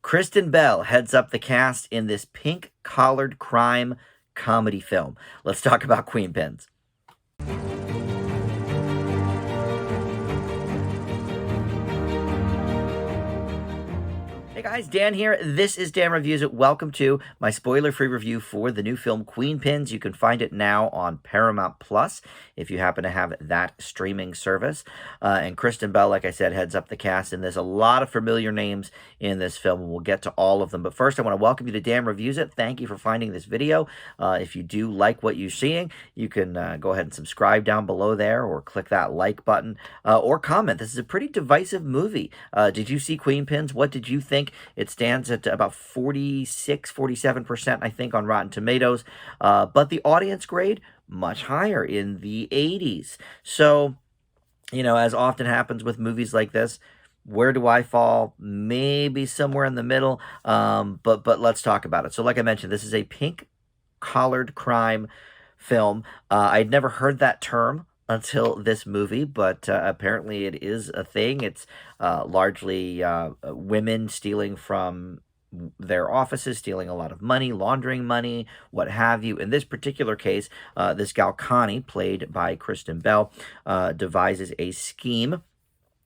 Kristen Bell heads up the cast in this pink-collared crime comedy film. Let's talk about Queenpins. Hey guys, Dan here. This is Dan Reviews It. Welcome to my spoiler-free review for the new film Queenpins. You can find it now on Paramount Plus if you happen to have that streaming service. And Kristen Bell, like I said, heads up the cast, and there's a lot of familiar names in this film, and we'll get to all of them. But first, I want to welcome you to Dan Reviews It. Thank you for finding this video. If you do like what you're seeing, you can go ahead and subscribe down below there, or click that like button, or comment. This is a pretty divisive movie. Did you see Queenpins? What did you think? It stands at about 46, 47%, I think, on Rotten Tomatoes. But the audience grade, much higher, in the 80s. So, you know, as often happens with movies like this, where do I fall? Maybe somewhere in the middle. But let's talk about it. So like I mentioned, this is a pink-collared crime film. I'd never heard that term until this movie, but apparently it is a thing. It's largely women stealing from their offices, stealing a lot of money, laundering money, what have you. In this particular case, this gal Connie, played by Kristen Bell, devises a scheme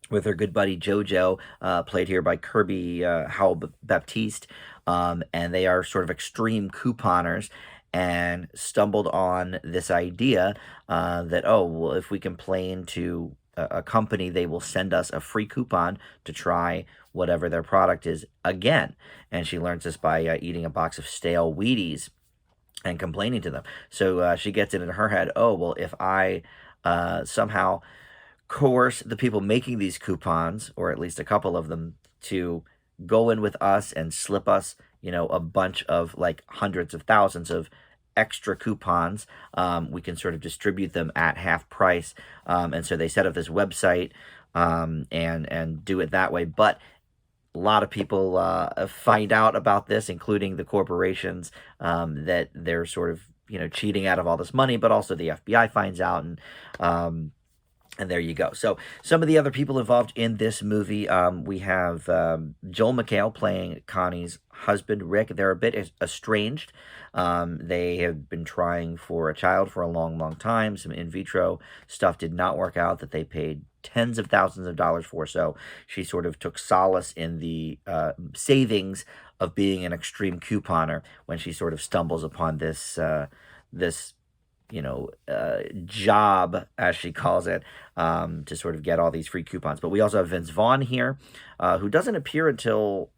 with her good buddy Jojo, played here by Kirby Howell Baptiste, and they are sort of extreme couponers, and stumbled on this idea that, oh, well, if we complain to a company, they will send us a free coupon to try whatever their product is again. And she learns this by eating a box of stale Wheaties and complaining to them. So she gets it in her head, oh, well, if I somehow coerce the people making these coupons, or at least a couple of them, to go in with us and slip us, you know, a bunch of, like, hundreds of thousands of extra coupons, we can sort of distribute them at half price. And so they set up this website and do it that way. But a lot of people find out about this, including the corporations, that they're sort of, you know, cheating out of all this money, but also the FBI finds out, and there you go. So some of the other people involved in this movie, we have Joel McHale playing Connie's husband, Rick. They're a bit estranged. They have been trying for a child for a long, long time. Some in vitro stuff did not work out that they paid tens of thousands of dollars for. So she sort of took solace in the savings of being an extreme couponer when she sort of stumbles upon this job, as she calls it, to sort of get all these free coupons. But we also have Vince Vaughn here, who doesn't appear until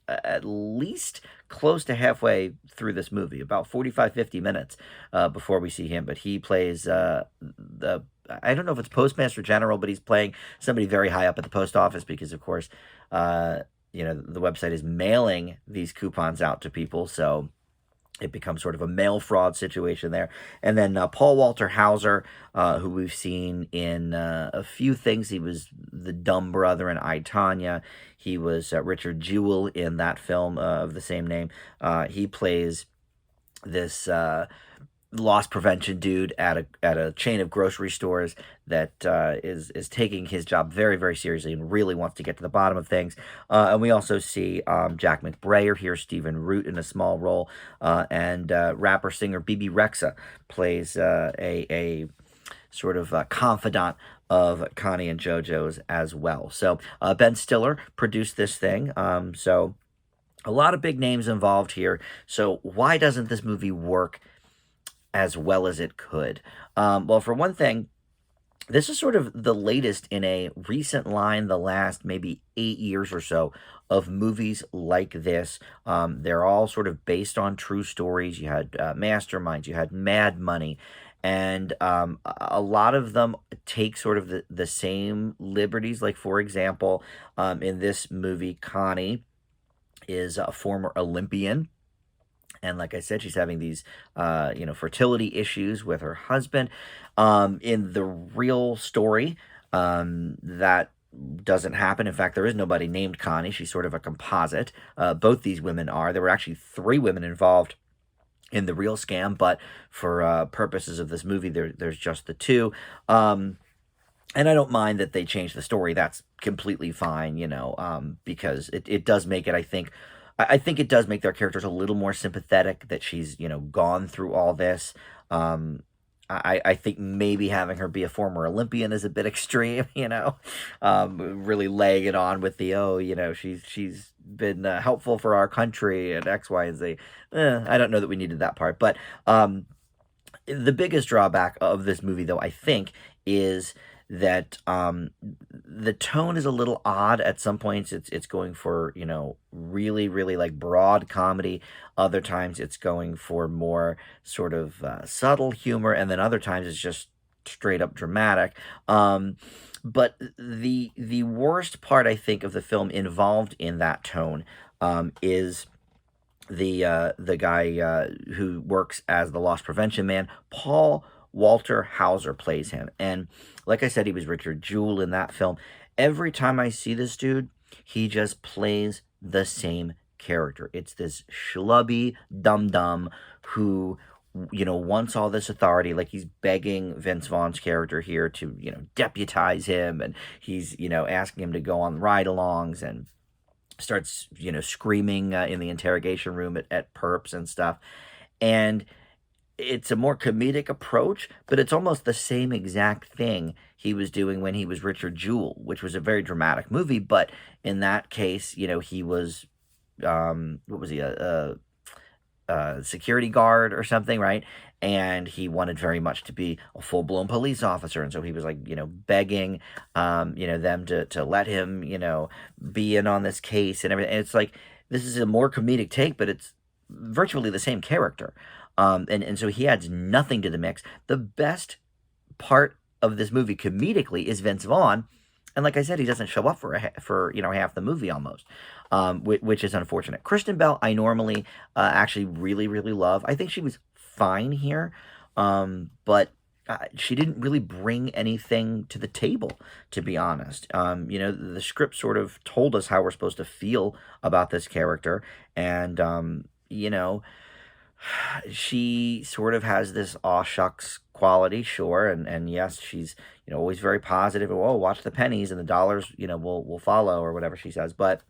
at least close to halfway through this movie, about 45-50 minutes before we see him. But he plays I don't know if it's Postmaster General, but he's playing somebody very high up at the post office because, of course, the website is mailing these coupons out to people, so it becomes sort of a mail fraud situation there. And then Paul Walter Hauser, who we've seen in a few things. He was the dumb brother in I, Tonya. He was Richard Jewell in that film of the same name. He plays this loss prevention dude at a chain of grocery stores that is taking his job very, very seriously and really wants to get to the bottom of things. And we also see Jack Mcbrayer here, Stephen Root in a small role, and rapper singer BB Rexa plays a sort of confidant of Connie and JoJo's as well. So Ben Stiller produced this thing. So a lot of big names involved here. So why doesn't this movie work as well as it could? Well, for one thing, this is sort of the latest in a recent line, the last maybe 8 years or so, of movies like this. They're all sort of based on true stories. You had Masterminds, you had Mad Money, and a lot of them take sort of the same liberties. Like, for example, in this movie, Connie is a former Olympian. And like I said, she's having these, fertility issues with her husband. In the real story, that doesn't happen. In fact, there is nobody named Connie. She's sort of a composite. Both these women are. There were actually 3 women involved in the real scam, but for purposes of this movie, there's just the 2. And I don't mind that they changed the story. That's completely fine, because it does make it, I think, I think it does make their characters a little more sympathetic that she's, gone through all this. Um, I think maybe having her be a former Olympian is a bit extreme, really laying it on with the, oh, she's been helpful for our country and X, Y, and Z. I don't know that we needed that part, but the biggest drawback of this movie, though, I think, is that the tone is a little odd at some points. It's going for really really like broad comedy. Other times it's going for more sort of subtle humor, and then other times it's just straight up dramatic. But the worst part, I think, of the film involved in that tone is the guy who works as the loss prevention man. Paul Walter Hauser plays him, and like I said, he was Richard Jewell in that film. Every time I see this dude, he just plays the same character. It's this schlubby dum dum who wants all this authority. Like, he's begging Vince Vaughn's character here to deputize him, and he's asking him to go on ride-alongs, and starts screaming in the interrogation room at perps and stuff. And it's a more comedic approach, but it's almost the same exact thing he was doing when he was Richard Jewell, which was a very dramatic movie. But in that case, he was what was he, a security guard or something, right? And he wanted very much to be a full-blown police officer, and so he was like, begging, them to let him, be in on this case and everything. And it's like, this is a more comedic take, but it's virtually the same character, and so he adds nothing to the mix. The best part of this movie comedically is Vince Vaughn. And like I said, he doesn't show up for half the movie almost, which is unfortunate. Kristen Bell, I normally actually really, really love. I think she was fine here, but she didn't really bring anything to the table, to be honest. The script sort of told us how we're supposed to feel about this character, and she sort of has this aw shucks quality, sure, and yes, she's always very positive. Oh, watch the pennies and the dollars, will follow, or whatever she says. But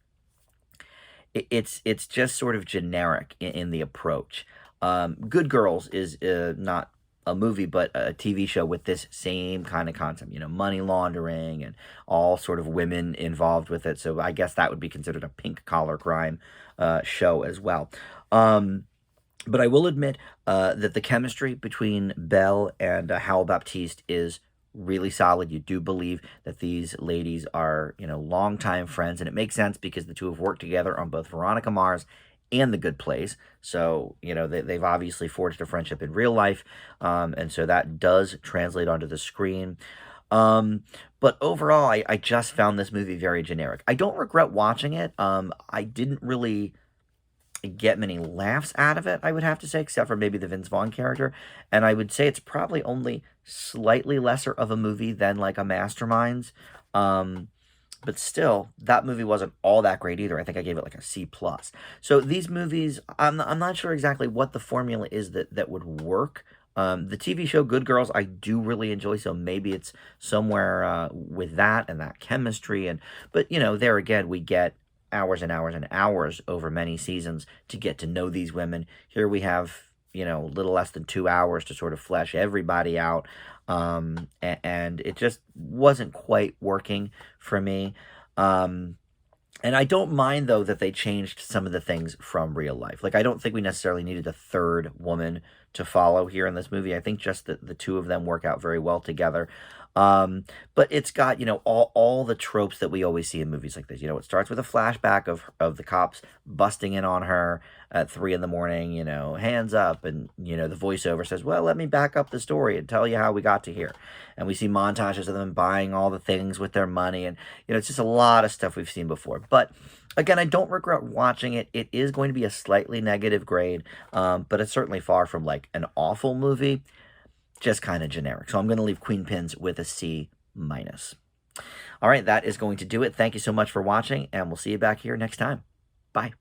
it's just sort of generic in the approach. Good Girls is not a movie, but a TV show with this same kind of concept, money laundering and all sort of women involved with it. So I guess that would be considered a pink collar crime show as well. But I will admit that the chemistry between Belle and Howell Baptiste is really solid. You do believe that these ladies are, longtime friends, and it makes sense because the two have worked together on both Veronica Mars and The Good Place. So, they've obviously forged a friendship in real life, and so that does translate onto the screen. But overall, I just found this movie very generic. I don't regret watching it. I didn't really get many laughs out of it, I would have to say, except for maybe the Vince Vaughn character. And I would say it's probably only slightly lesser of a movie than like a Masterminds. But still, that movie wasn't all that great either. I think I gave it like a C+. So these movies, I'm not sure exactly what the formula is that would work. The TV show Good Girls, I do really enjoy, so maybe it's somewhere with that and that chemistry. But there again, we get hours and hours and hours over many seasons to get to know these women. Here we have, a little less than 2 hours to sort of flesh everybody out. And it just wasn't quite working for me. And I don't mind, though, that they changed some of the things from real life. Like, I don't think we necessarily needed a third woman to follow here in this movie. I think just that the two of them work out very well together. But it's got, all the tropes that we always see in movies like this. It starts with a flashback of the cops busting in on her at 3 a.m, hands up, and, the voiceover says, well, let me back up the story and tell you how we got to here. And we see montages of them buying all the things with their money, and, it's just a lot of stuff we've seen before. But again, I don't regret watching it. It is going to be a slightly negative grade, but it's certainly far from like an awful movie. Just kind of generic. So I'm going to leave Queenpins with a C-. All right, that is going to do it. Thank you so much for watching, and we'll see you back here next time. Bye.